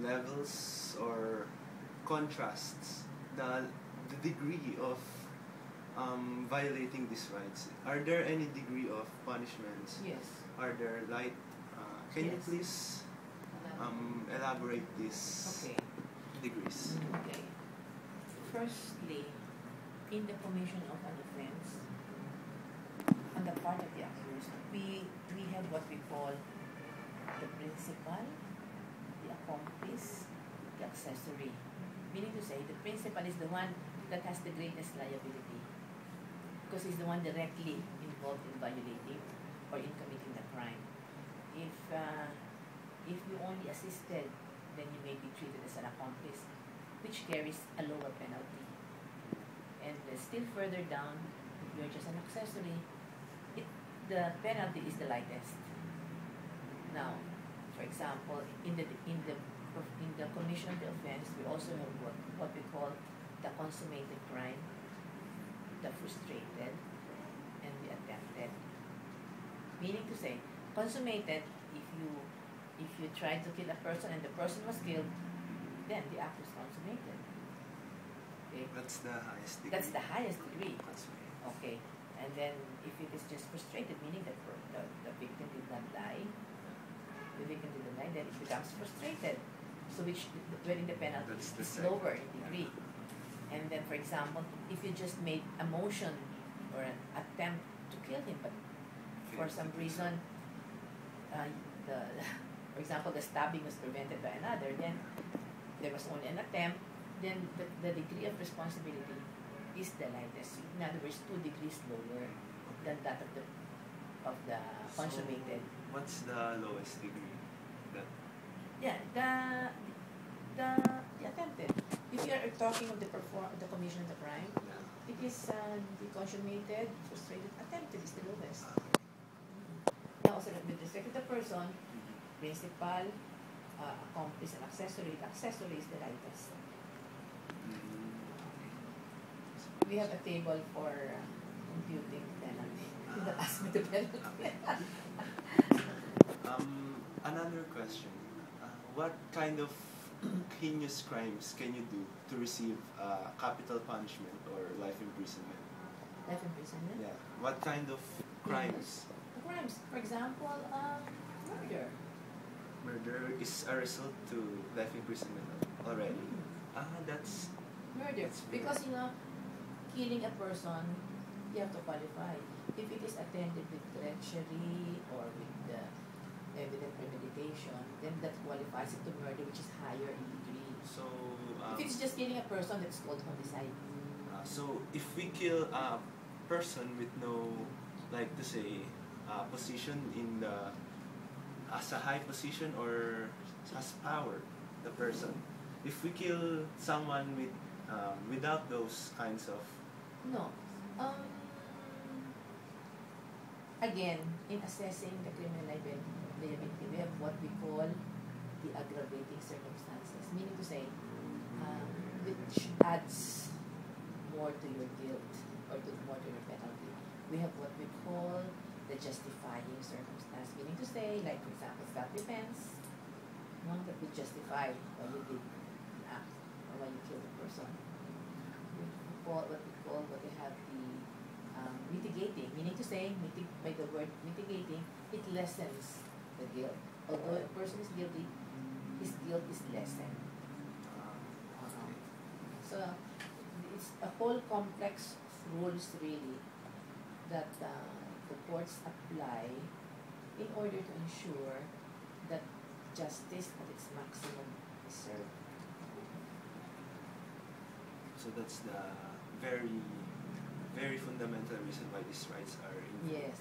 levels or contrasts the degree of violating these rights? Are there any degree of punishments? Yes. Are there light? Can you Yes. please elaborate these Okay. degrees? Okay. Firstly, in the commission of an offense, on the part of the accused, we have what we call the principal, the accomplice, the accessory. Meaning to say, the principal is the one that has the greatest liability because he's the one directly involved in violating or in committing the crime. If you only assisted, then you may be treated as an accomplice, which carries a lower penalty. And still further down, if you're just an accessory, the penalty is the lightest. Now, for example, in the commission of the offense, we also have what we call the consummated crime, the frustrated, and the attempted. Meaning to say, consummated, if you tried to kill a person and the person was killed, then the act was consummated. Okay? That's the highest degree. That's the highest degree. Consummated. Okay. And then if it is just frustrated, meaning that the victim did not die, then it becomes frustrated. So wherein the penalty is lower in degree. And then, for example, if you just made a motion or an attempt to kill him, but for some reason, for example, the stabbing was prevented by another, then there was only an attempt, then the degree of responsibility is the lightest. In other words, 2 degrees lower than that of the consummated. So, what's the lowest degree? The attempted. If you are talking of the commission of the crime, it is the consummated, frustrated, attempted is the lowest. Now, also with respect to the person, principal, accomplice, and accessory, the accessory is the lightest. We have a table for computing penalty. You will ask me the penalty. Another question. What kind of heinous crimes can you do to receive capital punishment or life imprisonment? Life imprisonment? Yeah. What kind of crimes? Crimes. For example, murder. Murder is a result to life imprisonment already. That's murder. Because killing a person, you have to qualify. If it is attended with treachery or with the evident premeditation, then that qualifies it to murder, which is higher in degree. So, if it's just killing a person, that's called homicide. So, if we kill a person with no, like to say, position in as a high position or has power, the person. If we kill someone without those kinds of... No. Again, in assessing the criminal liability, we have what we call the aggravating circumstances, meaning to say, which adds more to your guilt or more to your penalty. We have what we call the justifying circumstance, meaning to say, like for example, self-defense, one that would justify why you did an act or why you killed a person. What we have the mitigating, meaning to say, by the word mitigating, it lessens the guilt. Although a person is guilty, his guilt is lessened. So it's a whole complex of rules really that the courts apply in order to ensure that justice at its maximum is served. So that's the very, very fundamental reason why these rights are in. Yes.